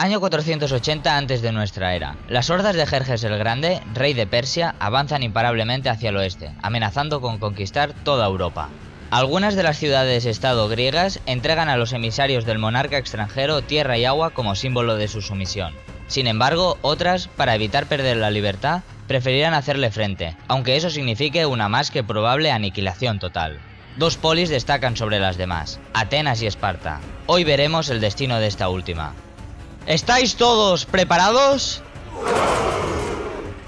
Año 480 antes de nuestra era. Las hordas de Jerjes el Grande, rey de Persia, avanzan imparablemente hacia el oeste, amenazando con conquistar toda Europa. Algunas de las ciudades-estado griegas entregan a los emisarios del monarca extranjero tierra y agua como símbolo de su sumisión. Sin embargo, otras, para evitar perder la libertad, preferirán hacerle frente, aunque eso signifique una más que probable aniquilación total. Dos polis destacan sobre las demás, Atenas y Esparta. Hoy veremos el destino de esta última. ¿Estáis todos preparados?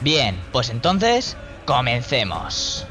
Bien, pues entonces, comencemos.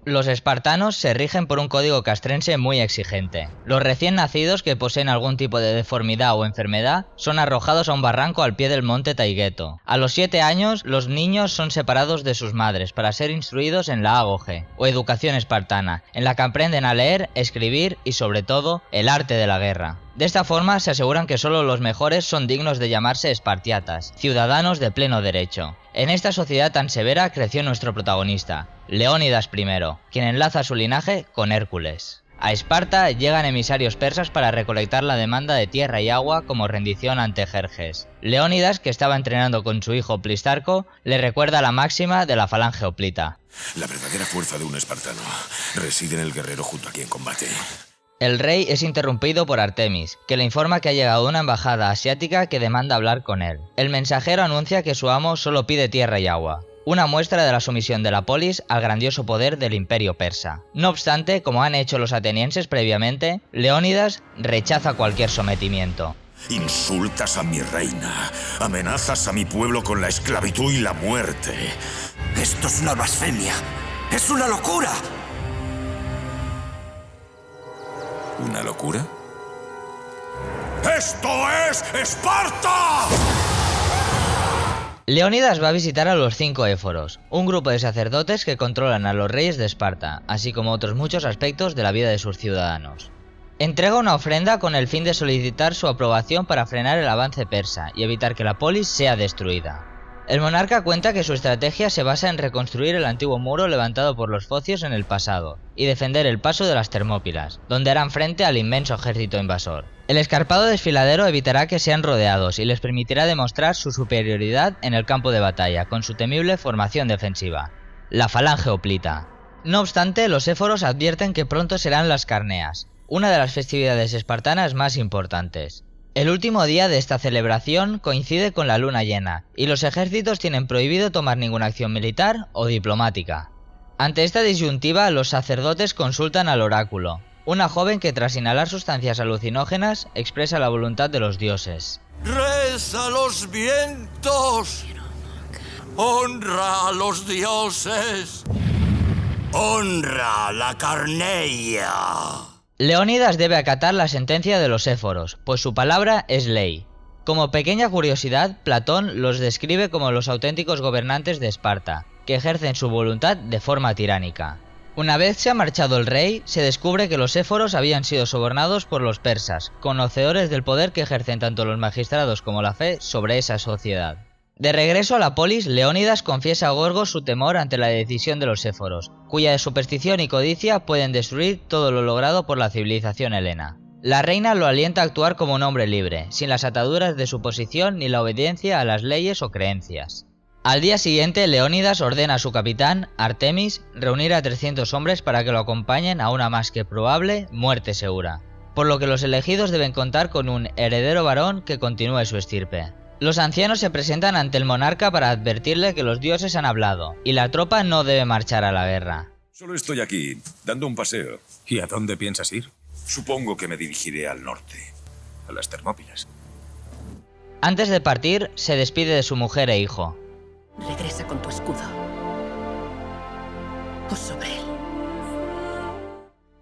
Los espartanos se rigen por un código castrense muy exigente. Los recién nacidos que poseen algún tipo de deformidad o enfermedad son arrojados a un barranco al pie del monte Taygeto. A los 7 años, los niños son separados de sus madres para ser instruidos en la agoge, o educación espartana, en la que aprenden a leer, escribir y sobre todo, el arte de la guerra. De esta forma se aseguran que solo los mejores son dignos de llamarse espartiatas, ciudadanos de pleno derecho. En esta sociedad tan severa creció nuestro protagonista, Leónidas I, quien enlaza su linaje con Hércules. A Esparta llegan emisarios persas para recolectar la demanda de tierra y agua como rendición ante Jerjes. Leónidas, que estaba entrenando con su hijo Plistarco, le recuerda la máxima de la falange hoplita. La verdadera fuerza de un espartano reside en el guerrero junto a quien combate. El rey es interrumpido por Artemis, que le informa que ha llegado una embajada asiática que demanda hablar con él. El mensajero anuncia que su amo solo pide tierra y agua, una muestra de la sumisión de la polis al grandioso poder del imperio persa. No obstante, como han hecho los atenienses previamente, Leónidas rechaza cualquier sometimiento. Insultas a mi reina, amenazas a mi pueblo con la esclavitud y la muerte. Esto es una blasfemia, es una locura. ¿Una locura? ¡Esto es Esparta! Leónidas va a visitar a los 5 éforos, un grupo de sacerdotes que controlan a los reyes de Esparta, así como otros muchos aspectos de la vida de sus ciudadanos. Entrega una ofrenda con el fin de solicitar su aprobación para frenar el avance persa y evitar que la polis sea destruida. El monarca cuenta que su estrategia se basa en reconstruir el antiguo muro levantado por los focios en el pasado y defender el paso de las Termópilas, donde harán frente al inmenso ejército invasor. El escarpado desfiladero evitará que sean rodeados y les permitirá demostrar su superioridad en el campo de batalla con su temible formación defensiva, la falange hoplita. No obstante, los éforos advierten que pronto serán las Carneas, una de las festividades espartanas más importantes. El último día de esta celebración coincide con la luna llena, y los ejércitos tienen prohibido tomar ninguna acción militar o diplomática. Ante esta disyuntiva, los sacerdotes consultan al oráculo, una joven que tras inhalar sustancias alucinógenas expresa la voluntad de los dioses. ¡Reza a los vientos! ¡Honra a los dioses! ¡Honra a la Carneia! Leónidas debe acatar la sentencia de los éforos, pues su palabra es ley. Como pequeña curiosidad, Platón los describe como los auténticos gobernantes de Esparta, que ejercen su voluntad de forma tiránica. Una vez se ha marchado el rey, se descubre que los éforos habían sido sobornados por los persas, conocedores del poder que ejercen tanto los magistrados como la fe sobre esa sociedad. De regreso a la polis, Leónidas confiesa a Gorgos su temor ante la decisión de los éforos, cuya superstición y codicia pueden destruir todo lo logrado por la civilización helena. La reina lo alienta a actuar como un hombre libre, sin las ataduras de su posición ni la obediencia a las leyes o creencias. Al día siguiente, Leónidas ordena a su capitán, Artemis, reunir a 300 hombres para que lo acompañen a una más que probable muerte segura, por lo que los elegidos deben contar con un heredero varón que continúe su estirpe. Los ancianos se presentan ante el monarca para advertirle que los dioses han hablado, y la tropa no debe marchar a la guerra. Solo estoy aquí, dando un paseo. ¿Y a dónde piensas ir? Supongo que me dirigiré al norte. A las Termópilas. Antes de partir, se despide de su mujer e hijo. Regresa con tu escudo. O sobre él.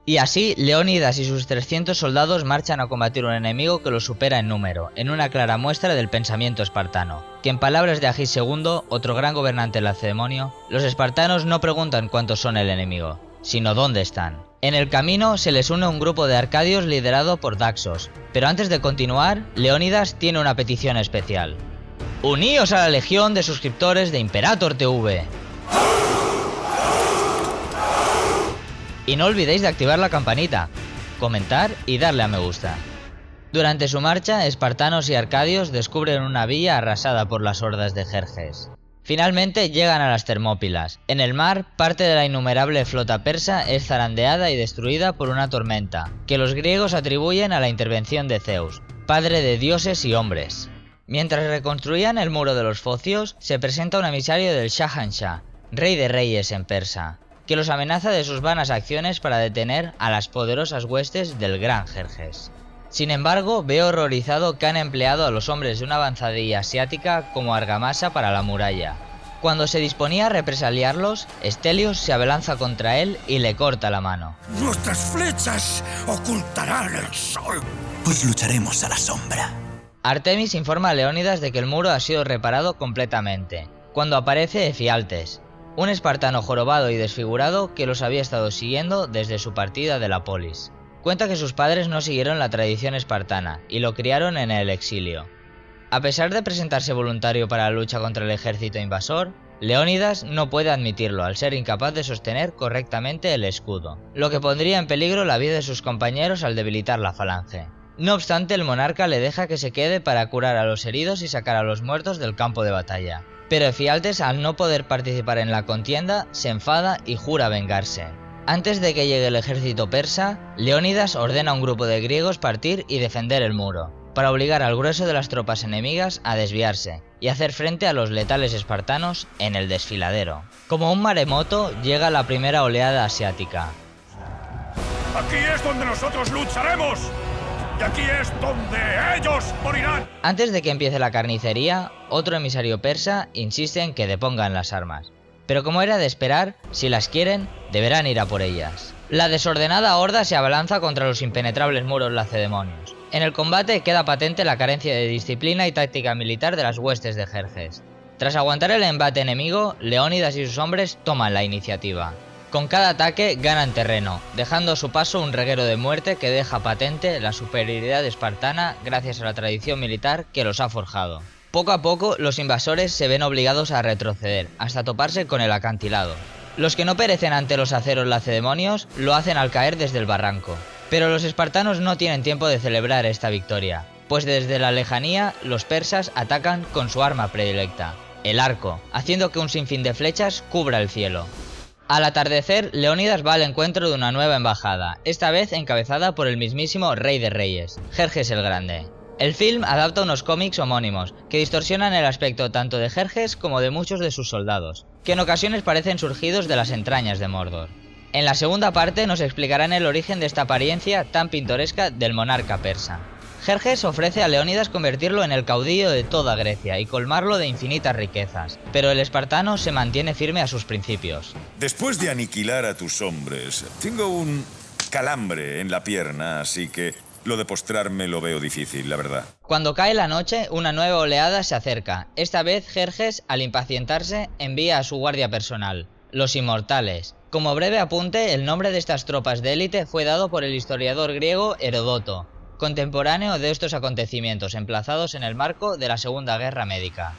Y así, Leónidas y sus 300 soldados marchan a combatir un enemigo que los supera en número, en una clara muestra del pensamiento espartano. Que en palabras de Agis II, otro gran gobernante lacedemonio, los espartanos no preguntan cuántos son el enemigo, sino dónde están. En el camino se les une un grupo de arcadios liderado por Daxos, pero antes de continuar, Leónidas tiene una petición especial. ¡Uníos a la legión de suscriptores de Imperator TV! Y no olvidéis de activar la campanita, comentar y darle a me gusta. Durante su marcha, espartanos y arcadios descubren una villa arrasada por las hordas de Jerjes. Finalmente llegan a las Termópilas. En el mar, parte de la innumerable flota persa es zarandeada y destruida por una tormenta, que los griegos atribuyen a la intervención de Zeus, padre de dioses y hombres. Mientras reconstruían el muro de los Focios, se presenta un emisario del Shahanshah, rey de reyes en persa, que los amenaza de sus vanas acciones para detener a las poderosas huestes del gran Jerjes. Sin embargo, ve horrorizado que han empleado a los hombres de una avanzadilla asiática como argamasa para la muralla. Cuando se disponía a represaliarlos, Stelios se abalanza contra él y le corta la mano. Nuestras flechas ocultarán el sol. Pues lucharemos a la sombra. Artemis informa a Leónidas de que el muro ha sido reparado completamente, cuando aparece Efialtes, un espartano jorobado y desfigurado que los había estado siguiendo desde su partida de la polis. Cuenta que sus padres no siguieron la tradición espartana y lo criaron en el exilio. A pesar de presentarse voluntario para la lucha contra el ejército invasor, Leónidas no puede admitirlo al ser incapaz de sostener correctamente el escudo, lo que pondría en peligro la vida de sus compañeros al debilitar la falange. No obstante, el monarca le deja que se quede para curar a los heridos y sacar a los muertos del campo de batalla. Pero Efialtes, al no poder participar en la contienda, se enfada y jura vengarse. Antes de que llegue el ejército persa, Leónidas ordena a un grupo de griegos partir y defender el muro, para obligar al grueso de las tropas enemigas a desviarse y hacer frente a los letales espartanos en el desfiladero. Como un maremoto, llega la primera oleada asiática. ¡Aquí es donde nosotros lucharemos! ¡Y aquí es donde ellos morirán! Antes de que empiece la carnicería, otro emisario persa insiste en que depongan las armas. Pero como era de esperar, si las quieren, deberán ir a por ellas. La desordenada horda se abalanza contra los impenetrables muros lacedemonios. En el combate queda patente la carencia de disciplina y táctica militar de las huestes de Jerjes. Tras aguantar el embate enemigo, Leónidas y sus hombres toman la iniciativa. Con cada ataque ganan terreno, dejando a su paso un reguero de muerte que deja patente la superioridad espartana gracias a la tradición militar que los ha forjado. Poco a poco, los invasores se ven obligados a retroceder, hasta toparse con el acantilado. Los que no perecen ante los aceros lacedemonios lo hacen al caer desde el barranco. Pero los espartanos no tienen tiempo de celebrar esta victoria, pues desde la lejanía los persas atacan con su arma predilecta, el arco, haciendo que un sinfín de flechas cubra el cielo. Al atardecer, Leónidas va al encuentro de una nueva embajada, esta vez encabezada por el mismísimo Rey de Reyes, Jerjes el Grande. El film adapta unos cómics homónimos, que distorsionan el aspecto tanto de Jerjes como de muchos de sus soldados, que en ocasiones parecen surgidos de las entrañas de Mordor. En la segunda parte nos explicarán el origen de esta apariencia tan pintoresca del monarca persa. Jerjes ofrece a Leónidas convertirlo en el caudillo de toda Grecia y colmarlo de infinitas riquezas, pero el espartano se mantiene firme a sus principios. Después de aniquilar a tus hombres, tengo un calambre en la pierna, así que lo de postrarme lo veo difícil, la verdad. Cuando cae la noche, una nueva oleada se acerca. Esta vez Jerjes, al impacientarse, envía a su guardia personal, los Inmortales. Como breve apunte, el nombre de estas tropas de élite fue dado por el historiador griego Heródoto, contemporáneo de estos acontecimientos emplazados en el marco de la Segunda Guerra Médica.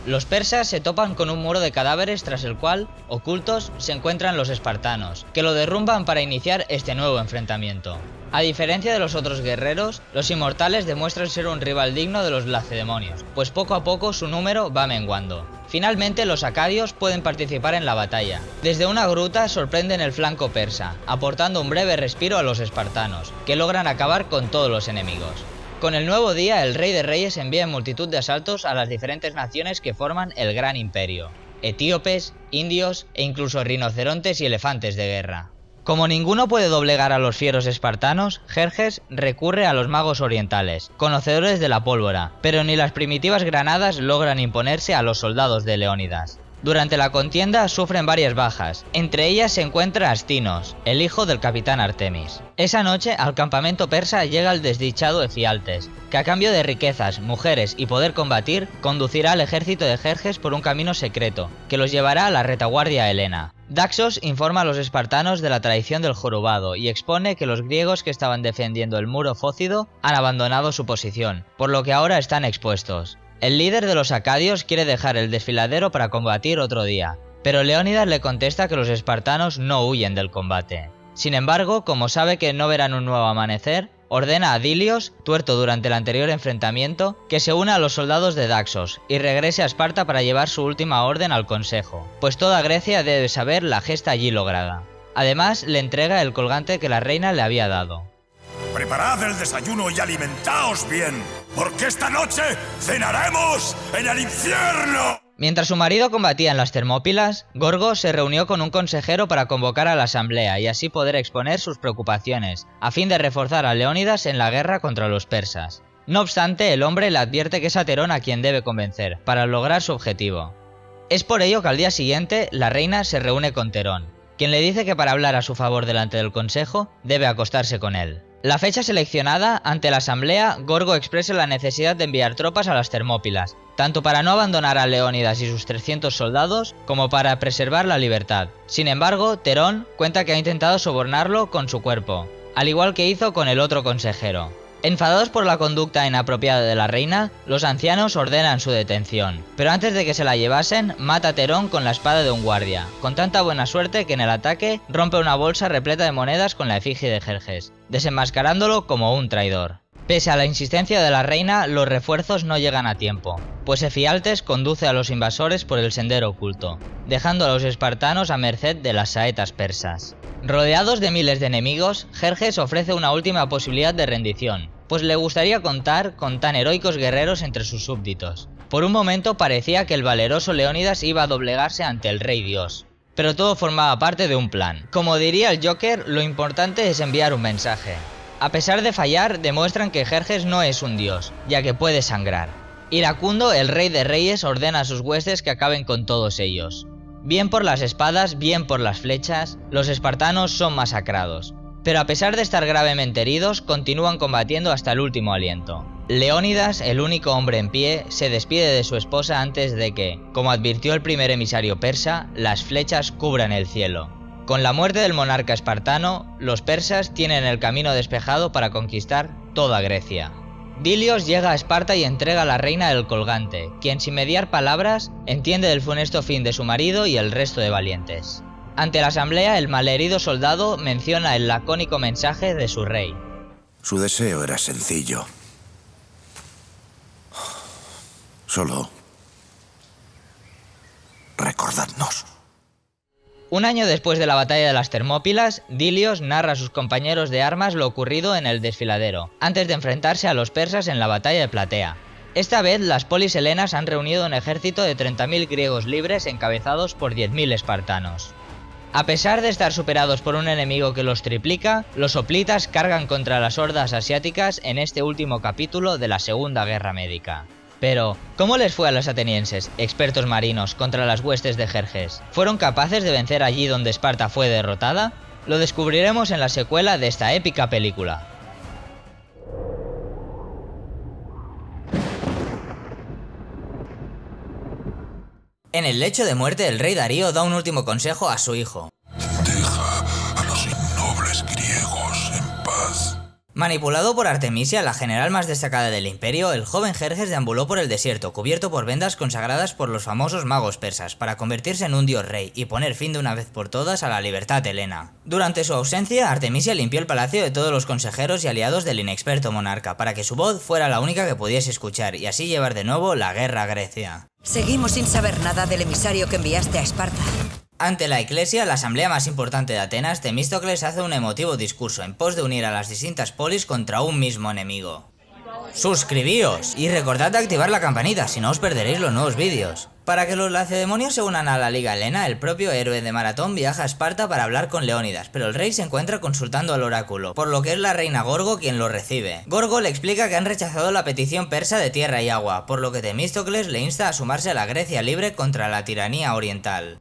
Los persas se topan con un muro de cadáveres tras el cual, ocultos, se encuentran los espartanos, que lo derrumban para iniciar este nuevo enfrentamiento. A diferencia de los otros guerreros, los Inmortales demuestran ser un rival digno de los lacedemonios, pues poco a poco su número va menguando. Finalmente los acadios pueden participar en la batalla. Desde una gruta sorprenden el flanco persa, aportando un breve respiro a los espartanos, que logran acabar con todos los enemigos. Con el nuevo día, el Rey de Reyes envía en multitud de asaltos a las diferentes naciones que forman el Gran Imperio: etíopes, indios e incluso rinocerontes y elefantes de guerra. Como ninguno puede doblegar a los fieros espartanos, Jerjes recurre a los magos orientales, conocedores de la pólvora, pero ni las primitivas granadas logran imponerse a los soldados de Leónidas. Durante la contienda sufren varias bajas, entre ellas se encuentra Astinos, el hijo del capitán Artemis. Esa noche al campamento persa llega el desdichado Efialtes, que a cambio de riquezas, mujeres y poder combatir, conducirá al ejército de Jerjes por un camino secreto, que los llevará a la retaguardia helena. Daxos informa a los espartanos de la traición del jorobado y expone que los griegos que estaban defendiendo el muro fócido han abandonado su posición, por lo que ahora están expuestos. El líder de los acadios quiere dejar el desfiladero para combatir otro día, pero Leónidas le contesta que los espartanos no huyen del combate. Sin embargo, como sabe que no verán un nuevo amanecer, ordena a Dilios, tuerto durante el anterior enfrentamiento, que se una a los soldados de Daxos y regrese a Esparta para llevar su última orden al consejo, pues toda Grecia debe saber la gesta allí lograda. Además, le entrega el colgante que la reina le había dado. Preparad el desayuno y alimentaos bien, porque esta noche cenaremos en el infierno. Mientras su marido combatía en las Termópilas, Gorgo se reunió con un consejero para convocar a la asamblea y así poder exponer sus preocupaciones, a fin de reforzar a Leónidas en la guerra contra los persas. No obstante, el hombre le advierte que es a Terón a quien debe convencer, para lograr su objetivo. Es por ello que al día siguiente, la reina se reúne con Terón, quien le dice que para hablar a su favor delante del consejo, debe acostarse con él. La fecha seleccionada, ante la asamblea, Gorgo expresa la necesidad de enviar tropas a las Termópilas, tanto para no abandonar a Leónidas y sus 300 soldados, como para preservar la libertad. Sin embargo, Terón cuenta que ha intentado sobornarlo con su cuerpo, al igual que hizo con el otro consejero. Enfadados por la conducta inapropiada de la reina, los ancianos ordenan su detención, pero antes de que se la llevasen, mata a Terón con la espada de un guardia, con tanta buena suerte que en el ataque rompe una bolsa repleta de monedas con la efigie de Jerjes, desenmascarándolo como un traidor. Pese a la insistencia de la reina, los refuerzos no llegan a tiempo, pues Efialtes conduce a los invasores por el sendero oculto, dejando a los espartanos a merced de las saetas persas. Rodeados de miles de enemigos, Jerjes ofrece una última posibilidad de rendición, pues le gustaría contar con tan heroicos guerreros entre sus súbditos. Por un momento parecía que el valeroso Leónidas iba a doblegarse ante el rey dios, pero todo formaba parte de un plan. Como diría el Joker, lo importante es enviar un mensaje. A pesar de fallar, demuestran que Jerjes no es un dios, ya que puede sangrar. Iracundo, el rey de reyes, ordena a sus huestes que acaben con todos ellos. Bien por las espadas, bien por las flechas, los espartanos son masacrados. Pero a pesar de estar gravemente heridos, continúan combatiendo hasta el último aliento. Leónidas, el único hombre en pie, se despide de su esposa antes de que, como advirtió el primer emisario persa, las flechas cubran el cielo. Con la muerte del monarca espartano, los persas tienen el camino despejado para conquistar toda Grecia. Dilios llega a Esparta y entrega a la reina el colgante, quien sin mediar palabras entiende del funesto fin de su marido y el resto de valientes. Ante la asamblea, el malherido soldado menciona el lacónico mensaje de su rey. Su deseo era sencillo. Solo recordadnos. Un año después de la batalla de las Termópilas, Dilios narra a sus compañeros de armas lo ocurrido en el desfiladero, antes de enfrentarse a los persas en la batalla de Platea. Esta vez, las polis helenas han reunido un ejército de 30.000 griegos libres encabezados por 10.000 espartanos. A pesar de estar superados por un enemigo que los triplica, los hoplitas cargan contra las hordas asiáticas en este último capítulo de la Segunda Guerra Médica. Pero, ¿cómo les fue a los atenienses, expertos marinos, contra las huestes de Jerjes? ¿Fueron capaces de vencer allí donde Esparta fue derrotada? Lo descubriremos en la secuela de esta épica película. En el lecho de muerte, el rey Darío da un último consejo a su hijo. Deja a los innobles griegos en paz. Manipulado por Artemisia, la general más destacada del imperio, el joven Jerjes deambuló por el desierto, cubierto por vendas consagradas por los famosos magos persas, para convertirse en un dios rey y poner fin de una vez por todas a la libertad helena. Durante su ausencia, Artemisia limpió el palacio de todos los consejeros y aliados del inexperto monarca, para que su voz fuera la única que pudiese escuchar y así llevar de nuevo la guerra a Grecia. Seguimos sin saber nada del emisario que enviaste a Esparta. Ante la Iglesia, la asamblea más importante de Atenas, Temístocles hace un emotivo discurso en pos de unir a las distintas polis contra un mismo enemigo. ¡Suscribíos! Y recordad de activar la campanita, si no os perderéis los nuevos vídeos. Para que los lacedemonios se unan a la Liga Helena, el propio héroe de Maratón viaja a Esparta para hablar con Leónidas, pero el rey se encuentra consultando al oráculo, por lo que es la reina Gorgo quien lo recibe. Gorgo le explica que han rechazado la petición persa de tierra y agua, por lo que Temístocles le insta a sumarse a la Grecia libre contra la tiranía oriental.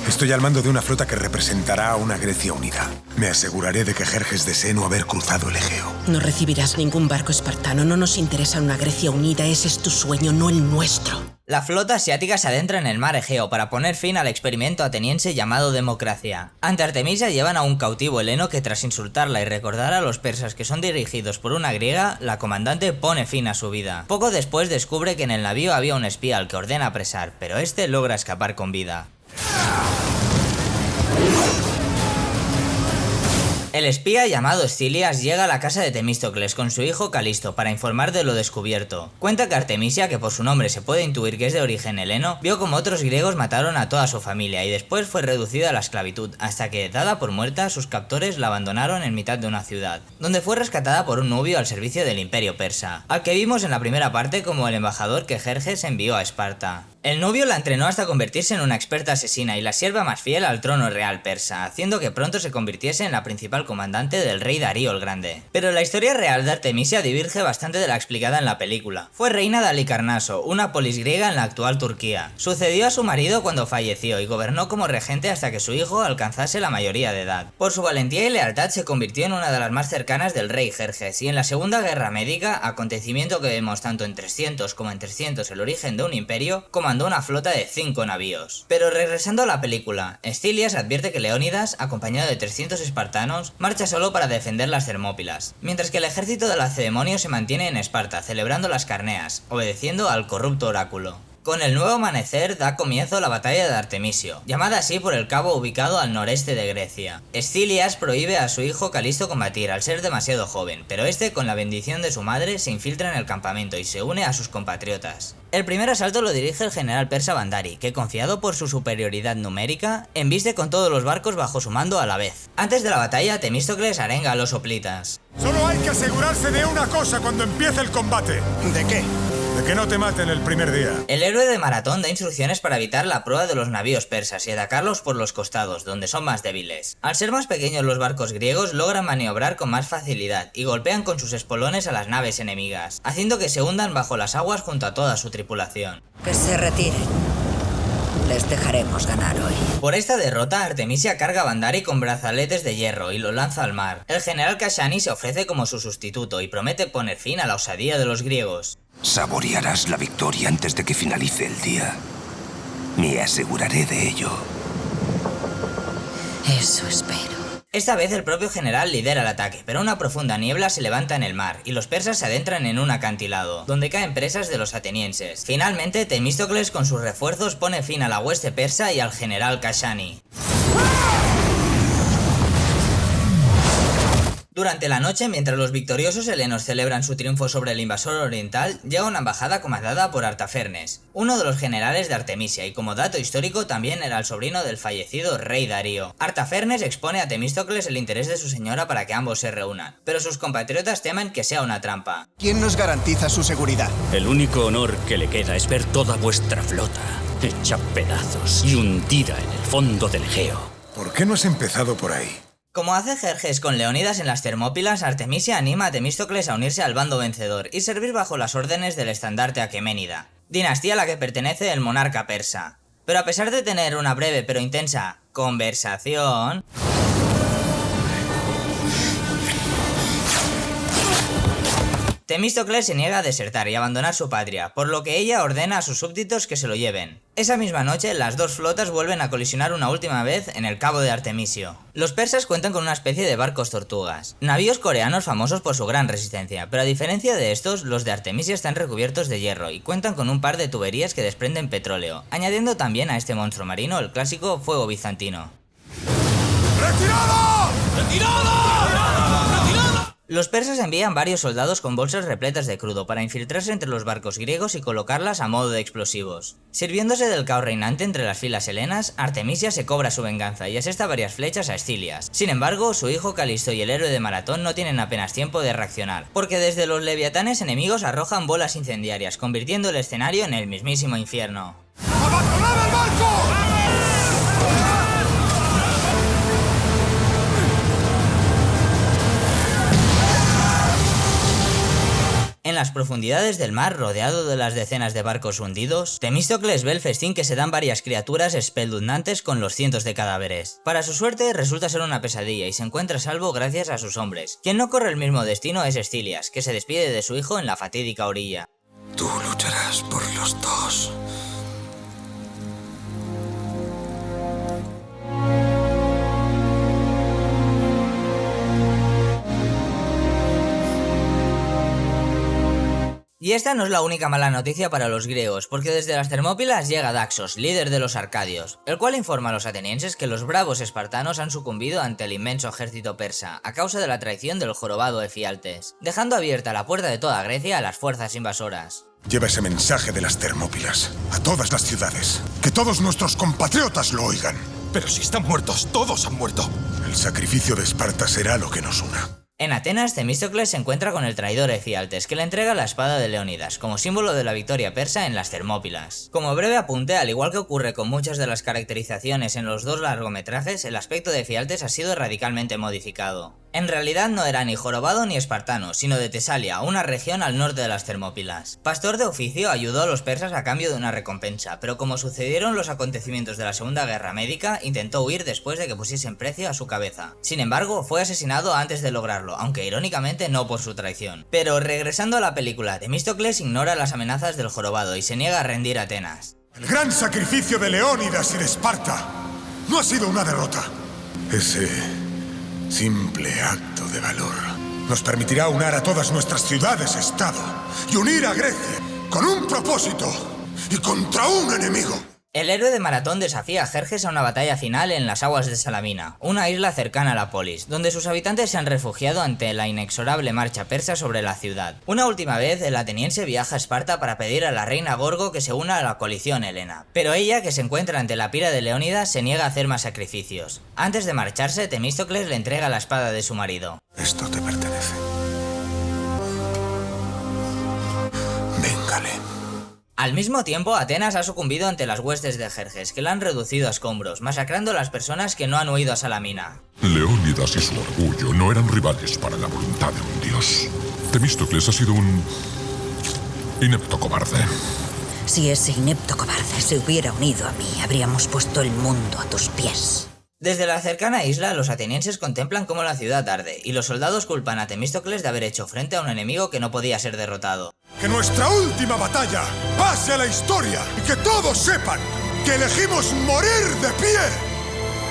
Estoy al mando de una flota que representará a una Grecia unida. Me aseguraré de que Jerjes desee no haber cruzado el Egeo. No recibirás ningún barco espartano. No nos interesa una Grecia unida. Ese es tu sueño, no el nuestro. La flota asiática se adentra en el mar Egeo para poner fin al experimento ateniense llamado democracia. Ante Artemisia llevan a un cautivo heleno que, tras insultarla y recordar a los persas que son dirigidos por una griega, la comandante pone fin a su vida. Poco después descubre que en el navío había un espía al que ordena apresar, pero este logra escapar con vida. El espía llamado Estilias llega a la casa de Temístocles con su hijo Calisto para informar de lo descubierto. Cuenta que Artemisia, que por su nombre se puede intuir que es de origen heleno, vio como otros griegos mataron a toda su familia y después fue reducida a la esclavitud, hasta que, dada por muerta, sus captores la abandonaron en mitad de una ciudad, donde fue rescatada por un nubio al servicio del imperio persa, al que vimos en la primera parte como el embajador que Jerjes envió a Esparta. El nubio la entrenó hasta convertirse en una experta asesina y la sierva más fiel al trono real persa, haciendo que pronto se convirtiese en la principal comandante del rey Darío el Grande. Pero la historia real de Artemisia diverge bastante de la explicada en la película. Fue reina de Halicarnaso, una polis griega en la actual Turquía. Sucedió a su marido cuando falleció y gobernó como regente hasta que su hijo alcanzase la mayoría de edad. Por su valentía y lealtad se convirtió en una de las más cercanas del rey Jerjes, y en la Segunda Guerra Médica, acontecimiento que vemos tanto en 300 como en 300 el origen de un imperio, comandó una flota de 5 navíos. Pero regresando a la película, Estilias advierte que Leónidas, acompañado de 300 espartanos, marcha solo para defender las Termópilas, mientras que el ejército de Lacedemonio se mantiene en Esparta, celebrando las Carneas, obedeciendo al corrupto oráculo. Con el nuevo amanecer da comienzo la batalla de Artemisio, llamada así por el cabo ubicado al noreste de Grecia. Estilias prohíbe a su hijo Calisto combatir al ser demasiado joven, pero este, con la bendición de su madre, se infiltra en el campamento y se une a sus compatriotas. El primer asalto lo dirige el general persa Bandari, que, confiado por su superioridad numérica, embiste con todos los barcos bajo su mando a la vez. Antes de la batalla, Temístocles arenga a los hoplitas. Solo hay que asegurarse de una cosa cuando empiece el combate. ¿De qué? De que no te maten el primer día. El héroe de Maratón da instrucciones para evitar la proa de los navíos persas y atacarlos por los costados, donde son más débiles. Al ser más pequeños los barcos griegos, logran maniobrar con más facilidad y golpean con sus espolones a las naves enemigas, haciendo que se hundan bajo las aguas junto a toda su tripulación. Que se retiren. Les dejaremos ganar hoy. Por esta derrota, Artemisia carga a Bandari con brazaletes de hierro y lo lanza al mar. El general Kashani se ofrece como su sustituto y promete poner fin a la osadía de los griegos. Saborearás la victoria antes de que finalice el día. Me aseguraré de ello. Eso espero. Esta vez el propio general lidera el ataque, pero una profunda niebla se levanta en el mar, y los persas se adentran en un acantilado, donde caen presas de los atenienses. Finalmente, Temístocles con sus refuerzos pone fin a la hueste persa y al general Kashani. Durante la noche, mientras los victoriosos helenos celebran su triunfo sobre el invasor oriental, llega una embajada comandada por Artafernes, uno de los generales de Artemisia, y como dato histórico también era el sobrino del fallecido rey Darío. Artafernes expone a Temístocles el interés de su señora para que ambos se reúnan, pero sus compatriotas temen que sea una trampa. ¿Quién nos garantiza su seguridad? El único honor que le queda es ver toda vuestra flota hecha pedazos y hundida en el fondo del Egeo. ¿Por qué no has empezado por ahí? Como hace Jerjes con Leónidas en las Termópilas, Artemisia anima a Temístocles a unirse al bando vencedor y servir bajo las órdenes del estandarte aqueménida, dinastía a la que pertenece el monarca persa. Pero a pesar de tener una breve pero intensa conversación, Temístocles se niega a desertar y abandonar su patria, por lo que ella ordena a sus súbditos que se lo lleven. Esa misma noche, las dos flotas vuelven a colisionar una última vez en el cabo de Artemisio. Los persas cuentan con una especie de barcos tortugas, navíos coreanos famosos por su gran resistencia, pero a diferencia de estos, los de Artemisia están recubiertos de hierro y cuentan con un par de tuberías que desprenden petróleo, añadiendo también a este monstruo marino el clásico fuego bizantino. ¡Retirada! ¡Retirada! Los persas envían varios soldados con bolsas repletas de crudo para infiltrarse entre los barcos griegos y colocarlas a modo de explosivos. Sirviéndose del caos reinante entre las filas helenas, Artemisia se cobra su venganza y asesta varias flechas a Estilias. Sin embargo, su hijo Calisto y el héroe de Maratón no tienen apenas tiempo de reaccionar, porque desde los leviatanes enemigos arrojan bolas incendiarias, convirtiendo el escenario en el mismísimo infierno. ¡Abandonad el barco! En las profundidades del mar, rodeado de las decenas de barcos hundidos, Temístocles ve el festín que se dan varias criaturas espeluznantes con los cientos de cadáveres. Para su suerte, resulta ser una pesadilla y se encuentra a salvo gracias a sus hombres. Quien no corre el mismo destino es Estilias, que se despide de su hijo en la fatídica orilla. Tú lucharás por los dos. Y esta no es la única mala noticia para los griegos, porque desde las Termópilas llega Daxos, líder de los arcadios, el cual informa a los atenienses que los bravos espartanos han sucumbido ante el inmenso ejército persa, a causa de la traición del jorobado Efialtes, dejando abierta la puerta de toda Grecia a las fuerzas invasoras. Lleva ese mensaje de las Termópilas a todas las ciudades. Que todos nuestros compatriotas lo oigan. Pero si están muertos, todos han muerto. El sacrificio de Esparta será lo que nos una. En Atenas, Temístocles se encuentra con el traidor Efialtes, que le entrega la espada de Leónidas, como símbolo de la victoria persa en las Termópilas. Como breve apunte, al igual que ocurre con muchas de las caracterizaciones en los dos largometrajes, el aspecto de Efialtes ha sido radicalmente modificado. En realidad no era ni jorobado ni espartano, sino de Tesalia, una región al norte de las Termópilas. Pastor de oficio, ayudó a los persas a cambio de una recompensa, pero como sucedieron los acontecimientos de la Segunda Guerra Médica, intentó huir después de que pusiesen precio a su cabeza. Sin embargo, fue asesinado antes de lograrlo, aunque irónicamente no por su traición. Pero regresando a la película, Temístocles ignora las amenazas del jorobado y se niega a rendir a Atenas. El gran sacrificio de Leónidas y de Esparta no ha sido una derrota. Ese simple acto de valor nos permitirá unar a todas nuestras ciudades-estado y unir a Grecia con un propósito y contra un enemigo. El héroe de Maratón desafía a Jerjes a una batalla final en las aguas de Salamina, una isla cercana a la polis, donde sus habitantes se han refugiado ante la inexorable marcha persa sobre la ciudad. Una última vez, el ateniense viaja a Esparta para pedir a la reina Gorgo que se una a la coalición helena, pero ella, que se encuentra ante la pira de Leónidas, se niega a hacer más sacrificios. Antes de marcharse, Temístocles le entrega la espada de su marido. Esto te pertenece. Véngale. Al mismo tiempo, Atenas ha sucumbido ante las huestes de Jerjes, que la han reducido a escombros, masacrando a las personas que no han huido a Salamina. Leónidas y su orgullo no eran rivales para la voluntad de un dios. Temístocles ha sido un inepto cobarde. Si ese inepto cobarde se hubiera unido a mí, habríamos puesto el mundo a tus pies. Desde la cercana isla, los atenienses contemplan cómo la ciudad arde, y los soldados culpan a Temístocles de haber hecho frente a un enemigo que no podía ser derrotado. Que nuestra última batalla pase a la historia y que todos sepan que elegimos morir de pie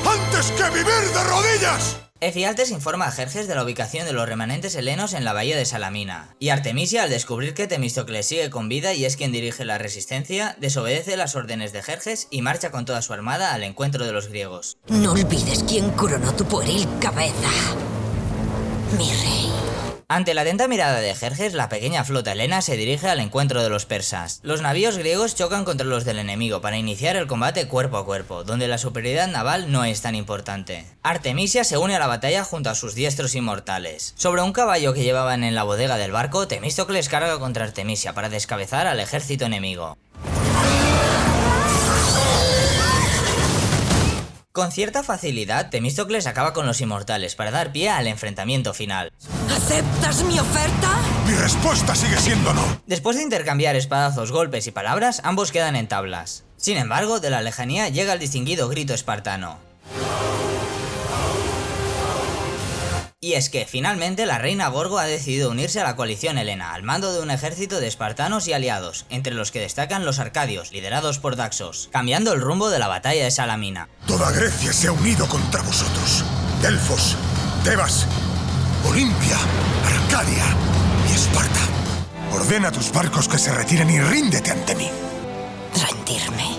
antes que vivir de rodillas. Efialtes informa a Jerjes de la ubicación de los remanentes helenos en la bahía de Salamina, y Artemisia, al descubrir que Temístocles sigue con vida y es quien dirige la resistencia, desobedece las órdenes de Jerjes y marcha con toda su armada al encuentro de los griegos. No olvides quién coronó tu pueril cabeza, mi rey. Ante la atenta mirada de Jerjes, la pequeña flota helena se dirige al encuentro de los persas. Los navíos griegos chocan contra los del enemigo para iniciar el combate cuerpo a cuerpo, donde la superioridad naval no es tan importante. Artemisia se une a la batalla junto a sus diestros inmortales. Sobre un caballo que llevaban en la bodega del barco, Temístocles carga contra Artemisia para descabezar al ejército enemigo. Con cierta facilidad, Temístocles acaba con los inmortales para dar pie al enfrentamiento final. ¿Aceptas mi oferta? Mi respuesta sigue siendo no. Después de intercambiar espadazos, golpes y palabras, ambos quedan en tablas. Sin embargo, de la lejanía llega el distinguido grito espartano. Y es que, finalmente, la reina Gorgo ha decidido unirse a la coalición helena, al mando de un ejército de espartanos y aliados, entre los que destacan los arcadios, liderados por Daxos, cambiando el rumbo de la batalla de Salamina. Toda Grecia se ha unido contra vosotros. Delfos, Tebas, Olimpia, Arcadia y Esparta. Ordena a tus barcos que se retiren y ríndete ante mí. Rendirme.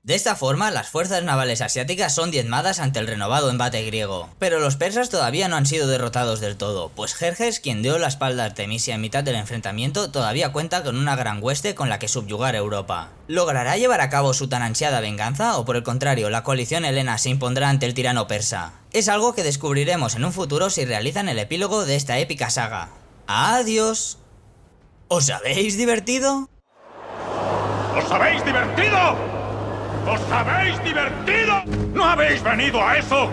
De esta forma, las fuerzas navales asiáticas son diezmadas ante el renovado embate griego. Pero los persas todavía no han sido derrotados del todo, pues Jerjes, quien dio la espalda a Artemisia en mitad del enfrentamiento, todavía cuenta con una gran hueste con la que subyugar Europa. ¿Logrará llevar a cabo su tan ansiada venganza o por el contrario, la coalición helena se impondrá ante el tirano persa? Es algo que descubriremos en un futuro si realizan el epílogo de esta épica saga. ¡Adiós! ¿Os habéis divertido? ¿Os habéis divertido? ¿Os habéis divertido? ¿No habéis venido a eso?